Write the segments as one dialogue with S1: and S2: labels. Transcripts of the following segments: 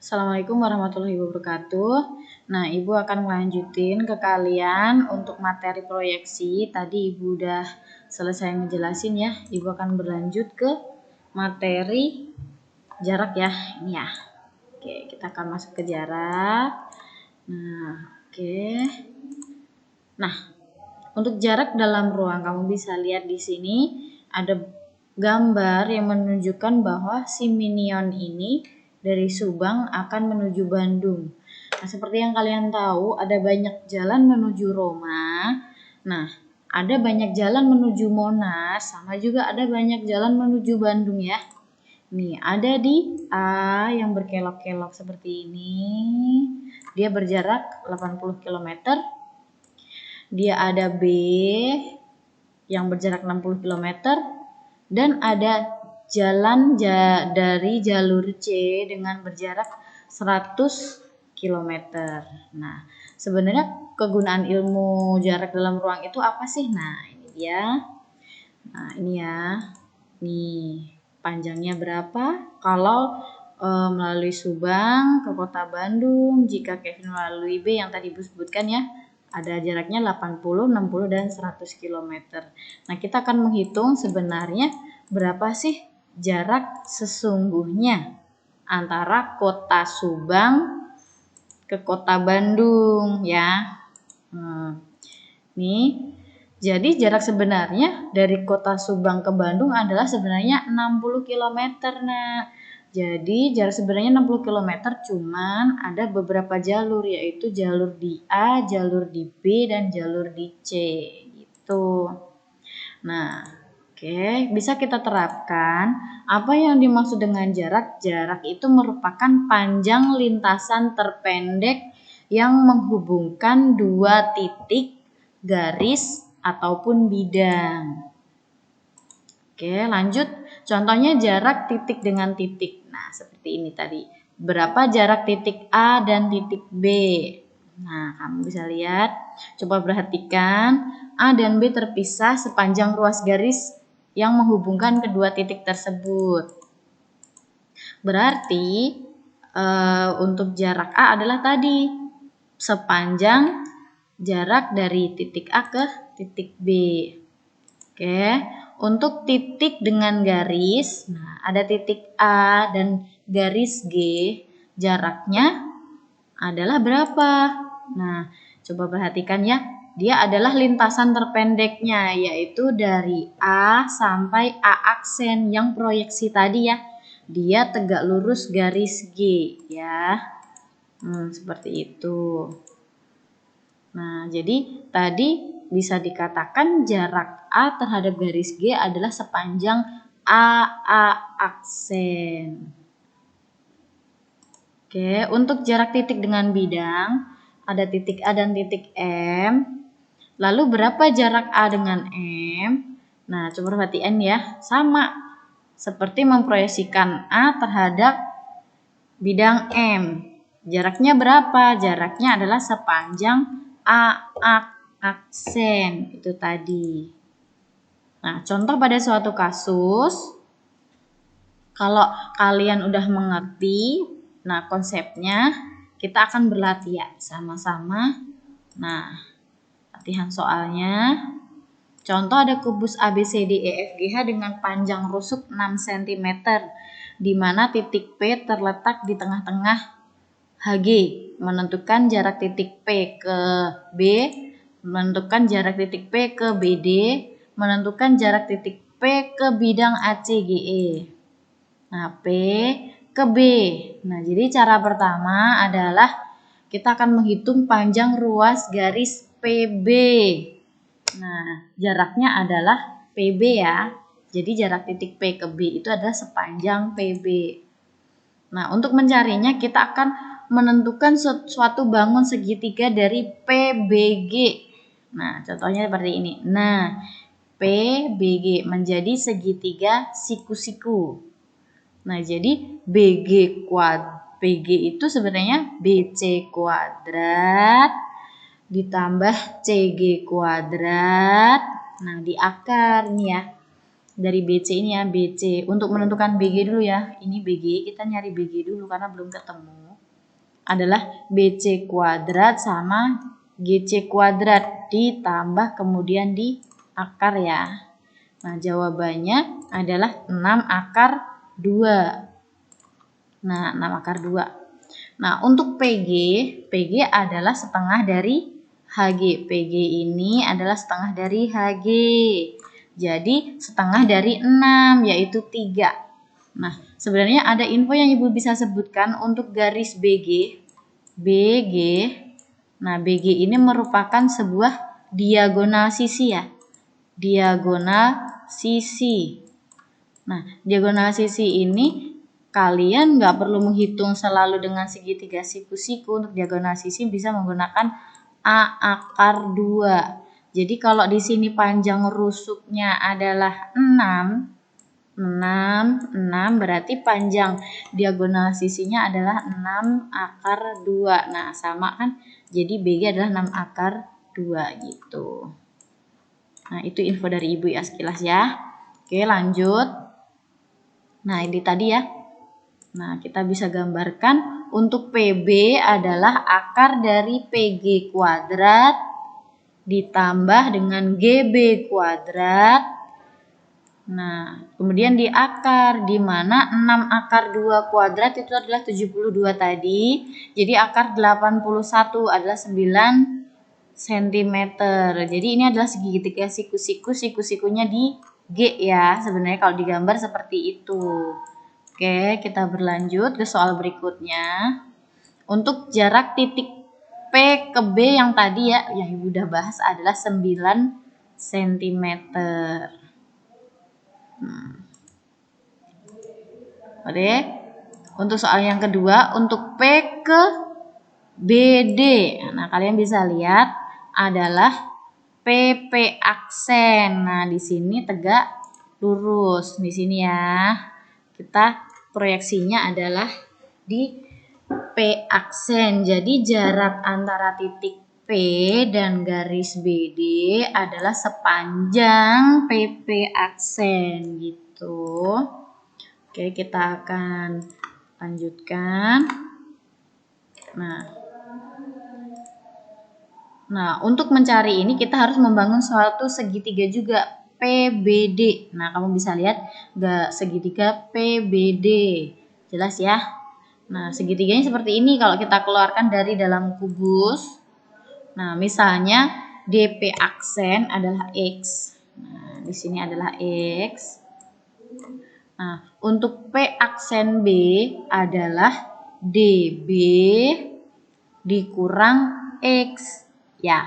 S1: Assalamualaikum warahmatullahi wabarakatuh. Nah, Ibu akan melanjutin ke kalian untuk materi proyeksi. Tadi Ibu udah selesai ngejelasin ya. Ibu akan berlanjut ke materi jarak ya. Ini ya. Oke, kita akan masuk ke jarak. Nah, oke. Nah, untuk jarak dalam ruang kamu bisa lihat di sini ada gambar yang menunjukkan bahwa si Minion ini dari Subang akan menuju Bandung. Nah, seperti yang kalian tahu, ada banyak jalan menuju Roma. Nah, ada banyak jalan menuju Monas, sama juga ada banyak jalan menuju Bandung ya. Nih, ada di A yang berkelok-kelok seperti ini. Dia berjarak 80 km. Dia ada B yang berjarak 60 km. Dan ada jalan dari jalur C dengan berjarak 100 km. Nah, sebenarnya kegunaan ilmu jarak dalam ruang itu apa sih? Nah, ini dia. Nah, ini ya. Nih, panjangnya berapa? Kalau melalui Subang ke kota Bandung, jika Kevin melalui B yang tadi Ibu sebutkan ya, ada jaraknya 80, 60, dan 100 km. Nah, kita akan menghitung sebenarnya berapa sih jarak sesungguhnya antara kota Subang ke kota Bandung ya. Nih, jadi jarak sebenarnya dari kota Subang ke Bandung adalah sebenarnya 60 km. Nah, jadi jarak sebenarnya 60 km, cuman ada beberapa jalur, yaitu jalur di A, jalur di B, dan jalur di C gitu. Nah, oke, bisa kita terapkan apa yang dimaksud dengan jarak. Jarak itu merupakan panjang lintasan terpendek yang menghubungkan dua titik garis ataupun bidang. Oke, lanjut. Contohnya jarak titik dengan titik. Nah, seperti ini tadi. Berapa jarak titik A dan titik B? Nah, kamu bisa lihat. Coba perhatikan. A dan B terpisah sepanjang ruas garis yang menghubungkan kedua titik tersebut. Berarti untuk jarak A adalah tadi sepanjang jarak dari titik A ke titik B. Oke, untuk titik dengan garis, nah ada titik A dan garis G, jaraknya adalah berapa? Nah, coba perhatikan ya, dia adalah lintasan terpendeknya, yaitu dari A sampai A aksen yang proyeksi tadi ya. Dia tegak lurus garis G ya. Seperti itu. Nah, jadi tadi bisa dikatakan jarak A terhadap garis G adalah sepanjang AA aksen. Oke, untuk jarak titik dengan bidang, ada titik A dan titik M. Lalu berapa jarak A dengan M? Nah, coba perhatikan ya, sama seperti memproyeksikan A terhadap bidang M. Jaraknya berapa? Jaraknya adalah sepanjang AA aksen itu tadi. Nah, contoh pada suatu kasus, kalau kalian udah mengerti, nah konsepnya kita akan berlatih ya sama-sama. Nah, latihan soalnya. Contoh ada kubus ABCDEFGH dengan panjang rusuk 6 cm, di mana titik P terletak di tengah-tengah HG, menentukan jarak titik P ke B, menentukan jarak titik P ke BD, menentukan jarak titik P ke bidang ACGE. Nah, P ke B. Nah, jadi cara pertama adalah kita akan menghitung panjang ruas garis PB. Nah, jaraknya adalah PB ya. Jadi jarak titik P ke B itu adalah sepanjang PB. Nah, untuk mencarinya kita akan menentukan suatu bangun segitiga dari PBG. Nah, contohnya seperti ini. Nah, PBG menjadi segitiga siku-siku. Nah, jadi PG itu sebenarnya BC kuadrat ditambah CG kuadrat. Nah, di akar nih ya. Dari BC ini ya, BC. Untuk menentukan BG dulu ya. Ini BG, kita nyari BG dulu karena belum ketemu. adalah BC kuadrat sama GC kuadrat ditambah kemudian di akar ya. Nah, jawabannya adalah 6 akar 2. Nah, 6 akar 2. Nah, untuk PG adalah setengah dari HG. PG ini adalah setengah dari HG. Jadi, setengah dari 6, yaitu 3. Nah, sebenarnya ada info yang Ibu bisa sebutkan untuk garis BG. Nah, BG ini merupakan sebuah diagonal sisi ya. Diagonal sisi. Nah, diagonal sisi ini kalian nggak perlu menghitung selalu dengan segitiga siku-siku. Untuk diagonal sisi bisa menggunakan A akar 2. Jadi kalau di sini panjang rusuknya adalah 6 berarti panjang diagonal sisinya adalah 6 akar 2. Nah, sama kan? Jadi BG adalah 6 akar 2 gitu. Nah, itu info dari Ibu ya sekilas ya. Oke, lanjut. Nah, ini tadi ya. Nah, kita bisa gambarkan untuk PB adalah akar dari PG kuadrat ditambah dengan GB kuadrat. Nah, kemudian di akar, di mana 6 akar 2 kuadrat itu adalah 72 tadi. Jadi akar 81 adalah 9 cm. Jadi ini adalah segitiga siku-sikunya di G ya. Sebenarnya kalau digambar seperti itu. Oke, kita berlanjut ke soal berikutnya. Untuk jarak titik P ke B yang tadi ya, yang Ibu udah bahas adalah 9 cm. Oke. Untuk soal yang kedua, untuk P ke BD. Nah, kalian bisa lihat adalah PP aksen. Nah, di sini tegak lurus. Di sini ya. Kita proyeksinya adalah di P aksen. Jadi jarak antara titik P dan garis BD adalah sepanjang PP aksen gitu. Oke, kita akan lanjutkan. Nah, untuk mencari ini kita harus membangun suatu segitiga juga PBD. Nah, kamu bisa lihat segitiga PBD. Jelas ya? Nah, segitiganya seperti ini kalau kita keluarkan dari dalam kubus. Nah, misalnya DP aksen adalah X. Nah, di sini adalah X. Nah, untuk P aksen B adalah DB dikurang X. Ya,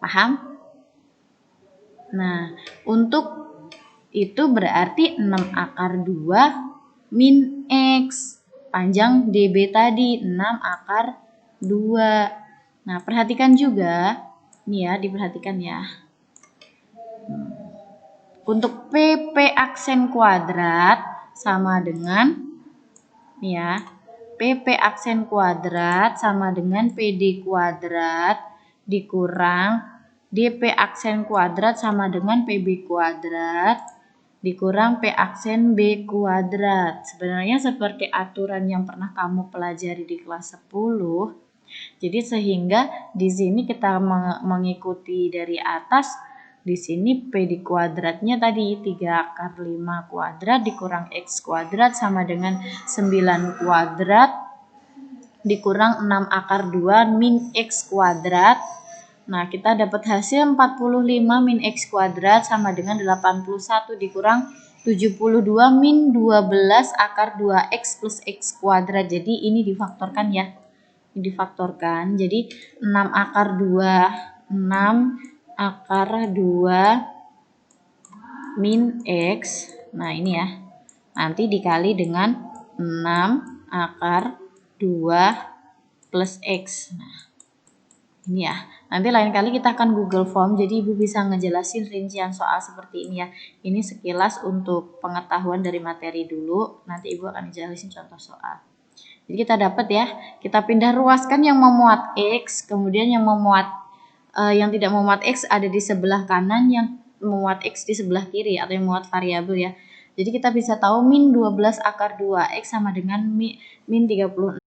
S1: paham? Nah, untuk itu berarti 6 akar 2 min X. Panjang DB tadi 6 akar 2. Nah, perhatikan juga. Nih ya, diperhatikan ya. Untuk PP aksen kuadrat sama dengan nih ya. PP aksen kuadrat sama dengan PD kuadrat dikurang DP aksen kuadrat sama dengan PB kuadrat dikurang P aksen B kuadrat. Sebenarnya seperti aturan yang pernah kamu pelajari di kelas 10. Jadi sehingga di sini kita mengikuti dari atas. Di sini P di kuadratnya tadi 3 akar 5 kuadrat dikurang X kuadrat sama dengan 9 kuadrat dikurang 6 akar 2 min X kuadrat. Nah, kita dapat hasil 45 min X kuadrat sama dengan 81 dikurang 72 min 12 akar 2X plus X kuadrat. Jadi ini difaktorkan ya. Difaktorkan. Jadi 6 akar 2, 6 akar 2 min X. Nah, ini ya. Nanti dikali dengan 6 akar 2 plus X. Nah, ini ya. Nanti lain kali kita akan Google Form. Jadi Ibu bisa ngejelasin rincian soal seperti ini ya. Ini sekilas untuk pengetahuan dari materi dulu. Nanti Ibu akan jelasin contoh soal. Jadi kita dapat ya. Kita pindah ruaskan yang memuat X. Kemudian yang memuat yang tidak memuat X ada di sebelah kanan, yang memuat X di sebelah kiri atau yang memuat variabel ya. Jadi kita bisa tahu min 12 akar 2X sama dengan min 36